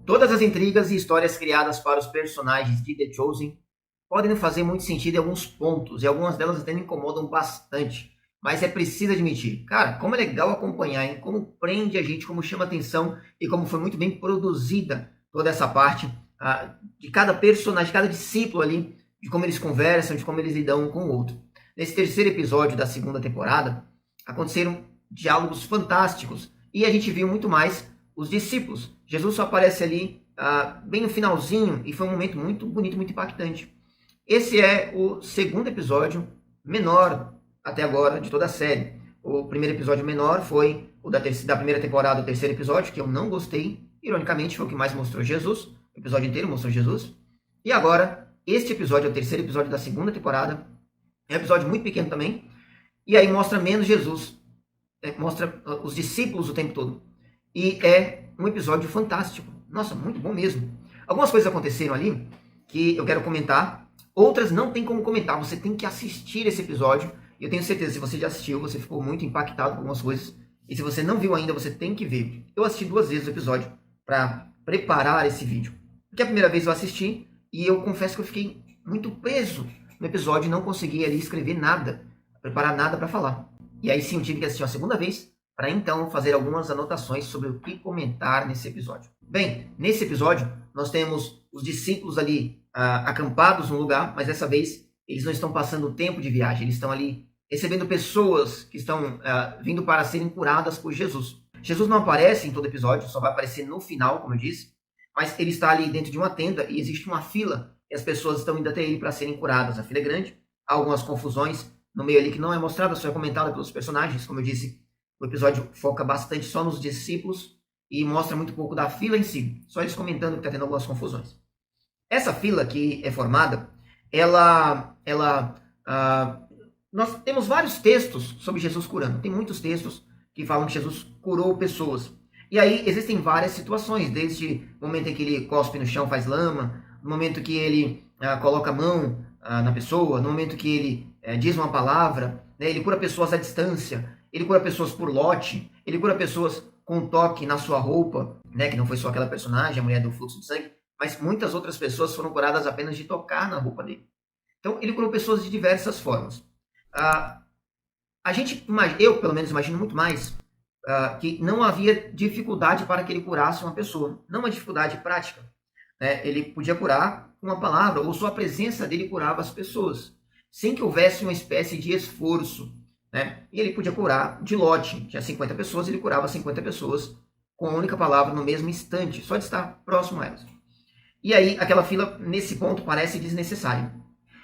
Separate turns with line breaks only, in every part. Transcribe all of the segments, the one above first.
Todas as intrigas e histórias criadas para os personagens de The Chosen podem não fazer muito sentido em alguns pontos, e algumas delas até me incomodam bastante. Mas é preciso admitir, cara, como é legal acompanhar, hein? Como prende a gente, como chama atenção e como foi muito bem produzida toda essa parte de cada personagem, de cada discípulo ali, de como eles conversam, de como eles lidam um com o outro. Nesse terceiro episódio da segunda temporada, aconteceram diálogos fantásticos e a gente viu muito mais os discípulos. Jesus só aparece ali bem no finalzinho e foi um momento muito bonito, muito impactante. Esse é o segundo episódio menor até agora de toda a série. O primeiro episódio menor foi o da primeira temporada, o terceiro episódio, que eu não gostei. Ironicamente, foi o que mais mostrou Jesus. O episódio inteiro mostrou Jesus. E agora, este episódio é o terceiro episódio da segunda temporada. É um episódio muito pequeno também. E aí mostra menos Jesus. Mostra os discípulos o tempo todo. E é um episódio fantástico. Nossa, muito bom mesmo. Algumas coisas aconteceram ali que eu quero comentar. Outras não tem como comentar. Você tem que assistir esse episódio. E eu tenho certeza, se você já assistiu, você ficou muito impactado com algumas coisas. E se você não viu ainda, você tem que ver. Eu assisti 2 vezes o episódio para preparar esse vídeo. Porque a primeira vez eu assisti e eu confesso que eu fiquei muito preso no episódio e não consegui ali escrever nada, preparar nada para falar. E aí sim eu tive que assistir uma segunda vez para então fazer algumas anotações sobre o que comentar nesse episódio. Bem, nesse episódio nós temos os discípulos ali acampados num lugar, mas dessa vez eles não estão passando tempo de viagem, eles estão ali recebendo pessoas que estão vindo para serem curadas por Jesus. Jesus não aparece em todo episódio, só vai aparecer no final, como eu disse, mas ele está ali dentro de uma tenda e existe uma fila e as pessoas estão indo até ele para serem curadas. A fila é grande, há algumas confusões no meio ali que não é mostrada, só é comentada pelos personagens. Como eu disse, o episódio foca bastante só nos discípulos e mostra muito pouco da fila em si, só eles comentando que está tendo algumas confusões. Essa fila que é formada, nós temos vários textos sobre Jesus curando. Tem muitos textos que falam que Jesus curou pessoas. E aí existem várias situações, desde o momento em que ele cospe no chão, faz lama, no momento que ele coloca a mão na pessoa, no momento que ele diz uma palavra, né? Ele cura pessoas à distância, ele cura pessoas por lote, ele cura pessoas com um toque na sua roupa, né? Que não foi só aquela personagem, a mulher do fluxo de sangue, mas muitas outras pessoas foram curadas apenas de tocar na roupa dele. Então ele curou pessoas de diversas formas. Eu pelo menos imagino muito mais que não havia dificuldade para que ele curasse uma pessoa, não uma dificuldade prática. Né? Ele podia curar com uma palavra, ou só a presença dele curava as pessoas, sem que houvesse uma espécie de esforço. Né? E ele podia curar de lote, tinha 50 pessoas, ele curava 50 pessoas com a única palavra no mesmo instante, só de estar próximo a elas. E aí aquela fila, nesse ponto, parece desnecessária.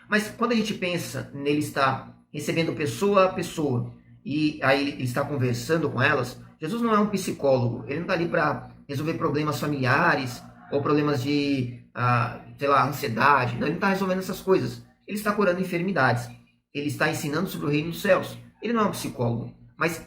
Mas quando a gente pensa nele estar recebendo pessoa a pessoa, e aí ele está conversando com elas, Jesus não é um psicólogo, ele não está ali para resolver problemas familiares, ou problemas de, ansiedade, não, ele não está resolvendo essas coisas, ele está curando enfermidades, ele está ensinando sobre o reino dos céus, ele não é um psicólogo, mas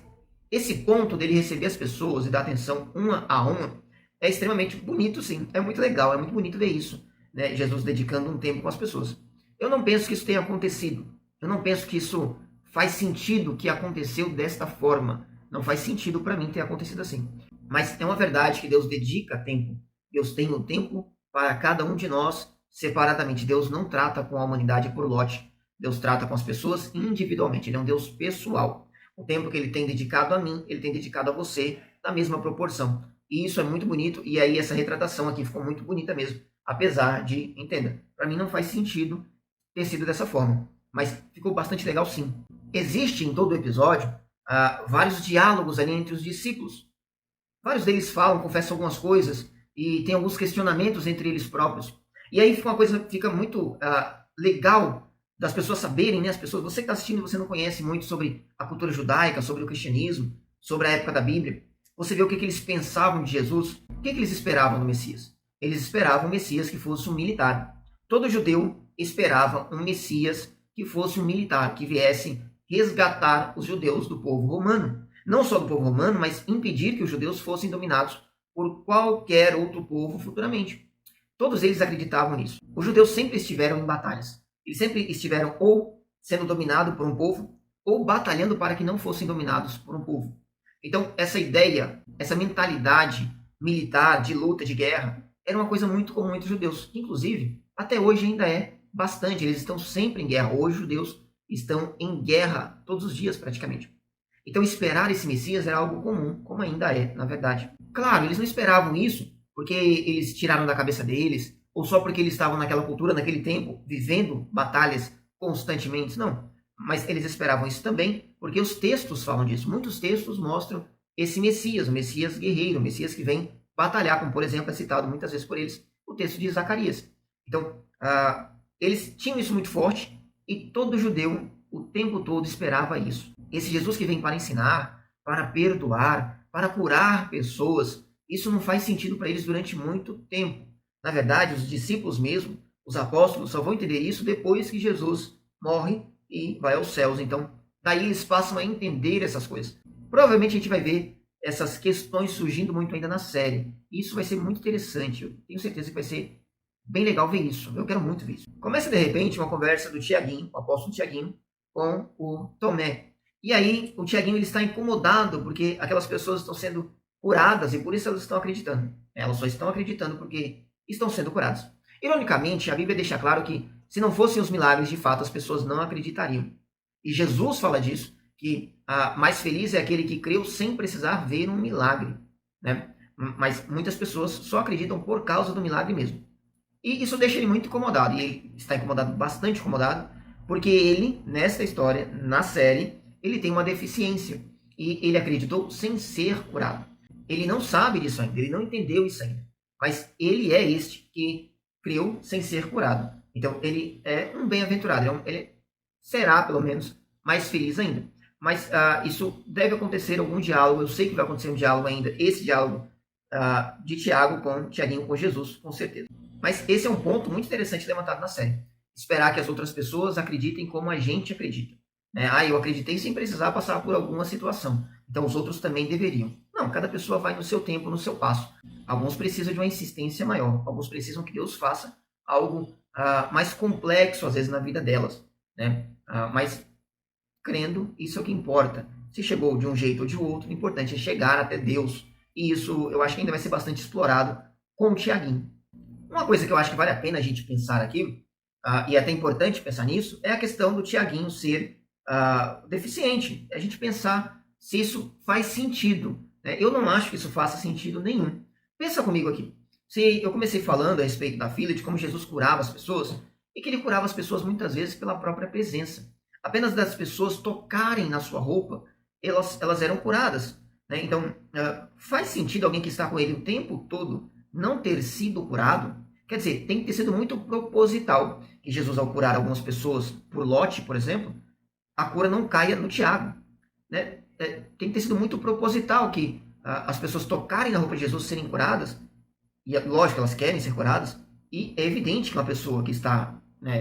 esse ponto dele receber as pessoas e dar atenção uma a uma, é extremamente bonito sim, é muito legal, é muito bonito ver isso, né? Jesus dedicando um tempo com as pessoas. Eu não penso que isso tenha acontecido, eu não penso que isso faz sentido que aconteceu desta forma. Não faz sentido para mim ter acontecido assim. Mas é uma verdade que Deus dedica tempo. Deus tem um tempo para cada um de nós separadamente. Deus não trata com a humanidade por lote. Deus trata com as pessoas individualmente. Ele é um Deus pessoal. O tempo que ele tem dedicado a mim, ele tem dedicado a você na mesma proporção. E isso é muito bonito. E aí essa retratação aqui ficou muito bonita mesmo. Apesar de, entenda, para mim não faz sentido ter sido dessa forma. Mas ficou bastante legal sim. Existe em todo o episódio vários diálogos ali entre os discípulos. Vários deles falam, confessam algumas coisas e tem alguns questionamentos entre eles próprios. E aí fica uma coisa, fica muito legal das pessoas saberem, né? As pessoas, você que está assistindo, você não conhece muito sobre a cultura judaica, sobre o cristianismo, sobre a época da Bíblia. Você vê o que eles pensavam de Jesus, o que eles esperavam do Messias. Eles esperavam um Messias que fosse um militar. Todo judeu esperava um Messias que fosse um militar, que viesse resgatar os judeus do povo romano. Não só do povo romano, mas impedir que os judeus fossem dominados por qualquer outro povo futuramente. Todos eles acreditavam nisso. Os judeus sempre estiveram em batalhas. Eles sempre estiveram ou sendo dominados por um povo, ou batalhando para que não fossem dominados por um povo. Então, essa ideia, essa mentalidade militar, de luta, de guerra, era uma coisa muito comum entre os judeus, que inclusive até hoje ainda é bastante. Eles estão sempre em guerra. Hoje os judeus estão em guerra todos os dias praticamente. Então esperar esse Messias era algo comum, como ainda é, na verdade. Claro, eles não esperavam isso porque eles tiraram da cabeça deles, ou só porque eles estavam naquela cultura, naquele tempo, vivendo batalhas constantemente, não. Mas eles esperavam isso também porque os textos falam disso. Muitos textos mostram esse Messias, o Messias guerreiro, o Messias que vem batalhar, como por exemplo é citado muitas vezes por eles o texto de Zacarias. Então, eles tinham isso muito forte e todo judeu o tempo todo esperava isso. Esse Jesus que vem para ensinar, para perdoar, para curar pessoas, isso não faz sentido para eles durante muito tempo. Na verdade, os discípulos mesmo, os apóstolos, só vão entender isso depois que Jesus morre e vai aos céus. Então, daí eles passam a entender essas coisas. Provavelmente a gente vai ver essas questões surgindo muito ainda na série. Isso vai ser muito interessante. Eu tenho certeza que vai ser bem legal ver isso. Eu quero muito ver isso. Começa de repente uma conversa do Tiaguinho, o apóstolo Tiaguinho, com o Tomé. E aí o Tiaguinho ele está incomodado porque aquelas pessoas estão sendo curadas e por isso elas estão acreditando. Elas só estão acreditando porque estão sendo curadas. Ironicamente, a Bíblia deixa claro que se não fossem os milagres, de fato, as pessoas não acreditariam. E Jesus fala disso, que mais feliz é aquele que creu sem precisar ver um milagre. Né? Mas muitas pessoas só acreditam por causa do milagre mesmo. E isso deixa ele muito incomodado. E ele está incomodado, bastante incomodado, porque ele, nessa história, na série, ele tem uma deficiência. E ele acreditou sem ser curado. Ele não sabe disso ainda, ele não entendeu isso ainda. Mas ele é este que creu sem ser curado. Então, ele é um bem-aventurado. Ele será, pelo menos, mais feliz ainda. Mas isso deve acontecer algum diálogo. Eu sei que vai acontecer um diálogo ainda. Esse diálogo de Tiaguinho com Jesus, com certeza. Mas esse é um ponto muito interessante levantado na série. Esperar que as outras pessoas acreditem como a gente acredita. Eu acreditei sem precisar passar por alguma situação. Então os outros também deveriam. Não, cada pessoa vai no seu tempo, no seu passo. Alguns precisam de uma insistência maior. Alguns precisam que Deus faça algo mais complexo, às vezes, na vida delas. Né? Mas crendo, isso é o que importa. Se chegou de um jeito ou de outro, o importante é chegar até Deus. E isso eu acho que ainda vai ser bastante explorado com o Tiaguinho. Uma coisa que eu acho que vale a pena a gente pensar aqui, e é até importante pensar nisso, é a questão do Tiaguinho ser deficiente. A gente pensar se isso faz sentido. Né? Eu não acho que isso faça sentido nenhum. Pensa comigo aqui. Se eu comecei falando a respeito da fila, de como Jesus curava as pessoas, e que ele curava as pessoas muitas vezes pela própria presença. Apenas das pessoas tocarem na sua roupa, elas eram curadas. Né? Então, faz sentido alguém que está com ele o tempo todo não ter sido curado? Quer dizer, tem que ter sido muito proposital que Jesus, ao curar algumas pessoas por lote, por exemplo, a cura não caia no Tiago. Né? Tem que ter sido muito proposital que as pessoas tocarem na roupa de Jesus serem curadas, e lógico, elas querem ser curadas, e é evidente que uma pessoa que está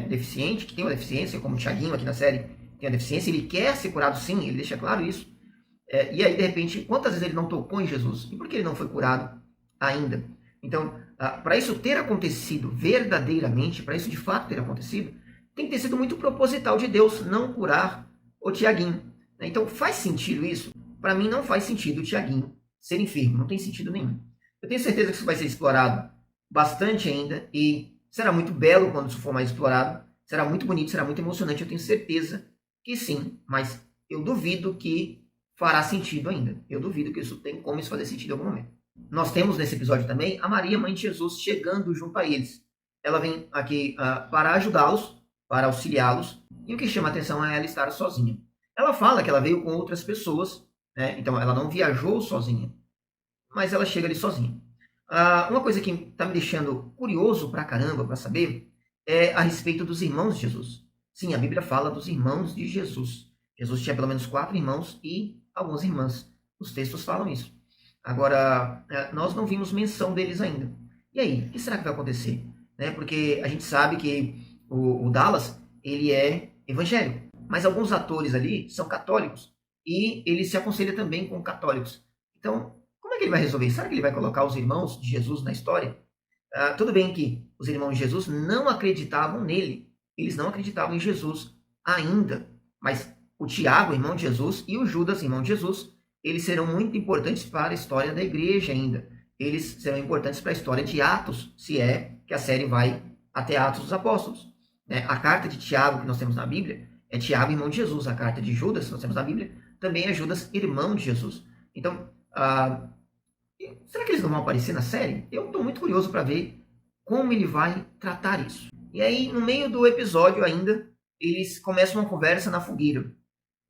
deficiente, que tem uma deficiência, como o Tiaguinho aqui na série tem a deficiência, ele quer ser curado sim, ele deixa claro isso. E aí, de repente, quantas vezes ele não tocou em Jesus? E por que ele não foi curado ainda? Então, para isso ter acontecido verdadeiramente, para isso de fato ter acontecido, tem que ter sido muito proposital de Deus não curar o Tiaguinho. Então, faz sentido isso? Para mim, não faz sentido o Tiaguinho ser enfermo, não tem sentido nenhum. Eu tenho certeza que isso vai ser explorado bastante ainda e será muito belo quando isso for mais explorado, será muito bonito, será muito emocionante, eu tenho certeza que sim, mas eu duvido que fará sentido ainda. Eu duvido que isso tem como isso fazer sentido em algum momento. Nós temos nesse episódio também a Maria, mãe de Jesus, chegando junto a eles. Ela vem aqui para ajudá-los, para auxiliá-los, e o que chama a atenção é ela estar sozinha. Ela fala que ela veio com outras pessoas, né? Então ela não viajou sozinha, mas ela chega ali sozinha. Uma coisa que está me deixando curioso pra caramba para saber é a respeito dos irmãos de Jesus. Sim, a Bíblia fala dos irmãos de Jesus. Jesus tinha pelo menos 4 irmãos e algumas irmãs. Os textos falam isso. Agora, nós não vimos menção deles ainda. E aí, o que será que vai acontecer? Porque a gente sabe que o Dallas, ele é evangélico. Mas alguns atores ali são católicos. E ele se aconselha também com católicos. Então, como é que ele vai resolver? Será que ele vai colocar os irmãos de Jesus na história? Tudo bem que os irmãos de Jesus não acreditavam nele. Eles não acreditavam em Jesus ainda. Mas o Tiago, irmão de Jesus, e o Judas, irmão de Jesus, eles serão muito importantes para a história da igreja ainda. eles serão importantes para a história de Atos, se é que a série vai até Atos dos Apóstolos. Né? A carta de Tiago que nós temos na Bíblia é Tiago, irmão de Jesus. A carta de Judas, que nós temos na Bíblia, também é Judas, irmão de Jesus. Então, será que eles não vão aparecer na série? Eu estou muito curioso para ver como ele vai tratar isso. E aí, no meio do episódio ainda, eles começam uma conversa na fogueira.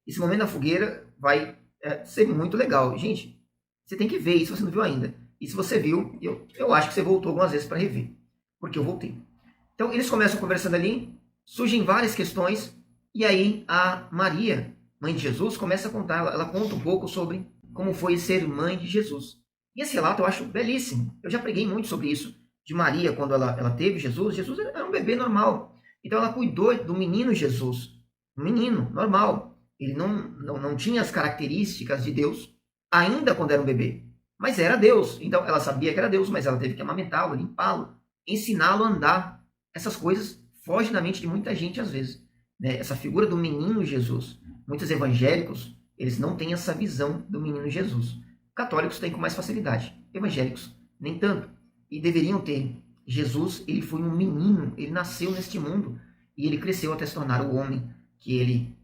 Esse momento da fogueira vai ser muito legal. Gente, você tem que ver isso se você não viu ainda. E se você viu, eu acho que você voltou algumas vezes para rever. Porque eu voltei. Então, eles começam conversando ali, surgem várias questões, e aí a Maria, mãe de Jesus, começa a contar, ela conta um pouco sobre como foi ser mãe de Jesus. E esse relato eu acho belíssimo. Eu já preguei muito sobre isso, de Maria, quando ela teve Jesus. Jesus era um bebê normal. Então ela cuidou do menino Jesus, um menino normal. Ele não tinha as características de Deus, ainda quando era um bebê. Mas era Deus. Então ela sabia que era Deus, mas ela teve que amamentá-lo, limpá-lo, ensiná-lo a andar. Essas coisas fogem da mente de muita gente às vezes. Né? Essa figura do menino Jesus. Muitos evangélicos, eles não têm essa visão do menino Jesus. Católicos têm com mais facilidade. Evangélicos, nem tanto. E deveriam ter. Jesus, ele foi um menino, ele nasceu neste mundo e ele cresceu até se tornar o homem que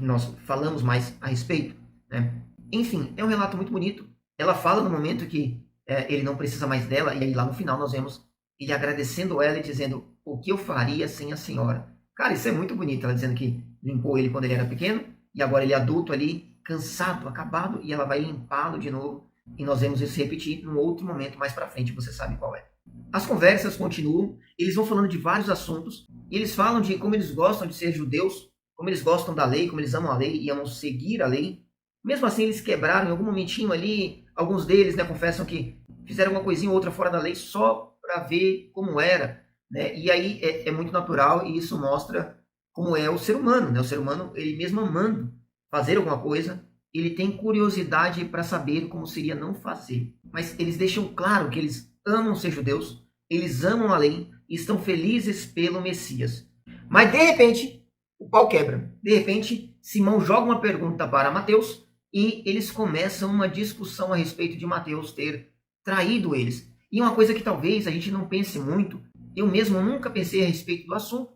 nós falamos mais a respeito. Né? Enfim, é um relato muito bonito. Ela fala no momento que ele não precisa mais dela, e aí lá no final nós vemos ele agradecendo ela e dizendo: o que eu faria sem a senhora? Cara, isso é muito bonito, ela dizendo que limpou ele quando ele era pequeno, e agora ele é adulto ali, cansado, acabado, e ela vai limpá-lo de novo, e nós vemos isso se repetir num outro momento mais pra frente, você sabe qual é. As conversas continuam, eles vão falando de vários assuntos, e eles falam de como eles gostam de ser judeus, como eles gostam da lei, como eles amam a lei e amam seguir a lei. Mesmo assim, eles quebraram em algum momentinho ali, alguns deles, né, confessam que fizeram uma coisinha ou outra fora da lei só para ver como era. Né? E aí é muito natural, e isso mostra como é o ser humano. Né? O ser humano, ele mesmo amando fazer alguma coisa, ele tem curiosidade para saber como seria não fazer. Mas eles deixam claro que eles amam ser judeus, eles amam a lei e estão felizes pelo Messias. Mas de repente, o pau quebra. De repente, Simão joga uma pergunta para Mateus e eles começam uma discussão a respeito de Mateus ter traído eles. E uma coisa que talvez a gente não pense muito, eu mesmo nunca pensei a respeito do assunto,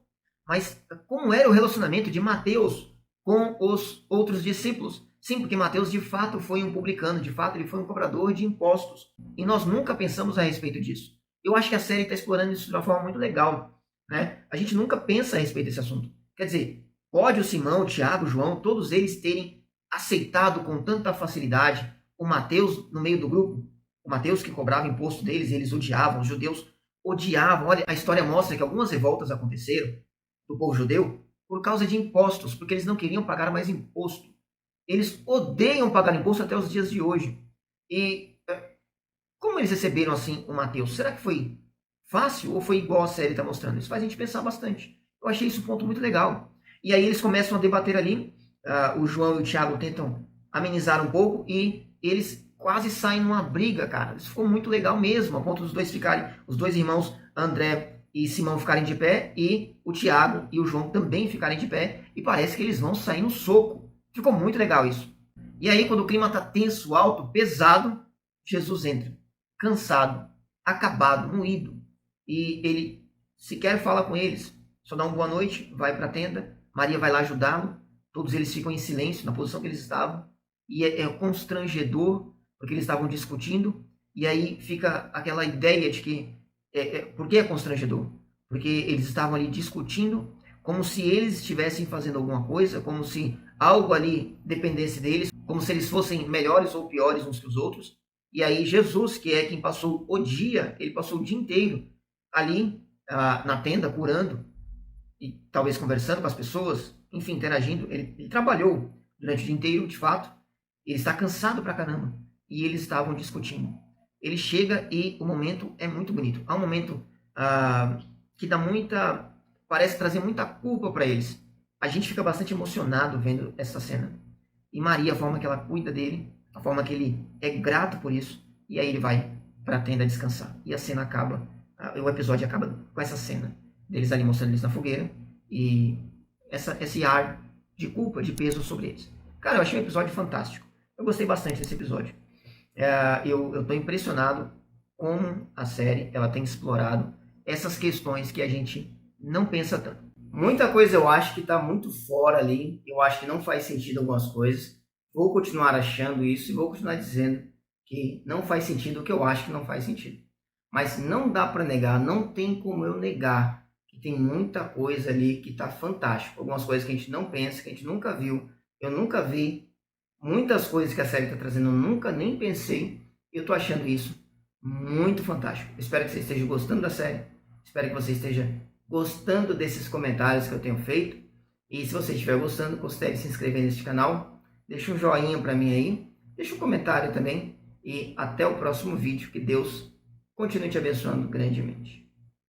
mas como era o relacionamento de Mateus com os outros discípulos? Sim, porque Mateus de fato foi um publicano, de fato ele foi um cobrador de impostos. E nós nunca pensamos a respeito disso. Eu acho que a série está explorando isso de uma forma muito legal. Né? A gente nunca pensa a respeito desse assunto. Quer dizer, pode o Simão, o Tiago, o João, todos eles terem aceitado com tanta facilidade o Mateus no meio do grupo? O Mateus que cobrava imposto deles, eles odiavam, os judeus odiavam. Olha, a história mostra que algumas revoltas aconteceram do povo judeu por causa de impostos, porque eles não queriam pagar mais imposto. Eles odeiam pagar imposto até os dias de hoje. E como eles receberam assim o Mateus? Será que foi fácil ou foi igual a série está mostrando? Isso faz a gente pensar bastante. Eu achei isso um ponto muito legal. E aí eles começam a debater ali. O João e o Tiago tentam amenizar um pouco e eles quase saem numa briga, cara. Isso ficou muito legal mesmo, a ponto dos dois ficarem, os dois irmãos, André e Simão, ficarem de pé, e o Tiago e o João também ficarem de pé, e parece que eles vão sair no soco. Ficou muito legal isso. E aí, quando o clima tá tenso, alto, pesado, Jesus entra, cansado, acabado, moído, e ele sequer fala com eles, só dá uma boa noite, vai para a tenda, Maria vai lá ajudá-lo, todos eles ficam em silêncio, na posição que eles estavam, e é constrangedor, porque eles estavam discutindo, e aí fica aquela ideia de que, por que é constrangedor? Porque eles estavam ali discutindo, como se eles estivessem fazendo alguma coisa, como se algo ali dependesse deles, como se eles fossem melhores ou piores uns que os outros. E aí Jesus, que é quem passou o dia, ele passou o dia inteiro ali na tenda, curando, e talvez conversando com as pessoas, enfim, interagindo. Ele trabalhou durante o dia inteiro, de fato. Ele está cansado pra caramba. E eles estavam discutindo. Ele chega e o momento é muito bonito. Há um momento que dá parece trazer muita culpa para eles. A gente fica bastante emocionado vendo essa cena. E Maria, a forma que ela cuida dele, a forma que ele é grato por isso, e aí ele vai para a tenda descansar. E a cena acaba, o episódio acaba com essa cena deles ali mostrando eles na fogueira e esse ar de culpa, de peso sobre eles. Cara, eu achei um episódio fantástico. Eu gostei bastante desse episódio. Eu estou impressionado como a série ela tem explorado essas questões que a gente não pensa tanto. Muita coisa eu acho que está muito fora ali, eu acho que não faz sentido algumas coisas. Vou continuar achando isso e vou continuar dizendo que não faz sentido o que eu acho que não faz sentido. Mas não dá para negar, não tem como eu negar que tem muita coisa ali que está fantástico. Algumas coisas que a gente não pensa, que a gente nunca viu, eu nunca vi. Muitas coisas que a série está trazendo eu nunca nem pensei. Eu estou achando isso muito fantástico. Espero que você esteja gostando da série. Espero que você esteja gostando desses comentários que eu tenho feito. E se você estiver gostando, considere se inscrever neste canal. Deixa um joinha para mim aí. Deixa um comentário também. E até o próximo vídeo. Que Deus continue te abençoando grandemente.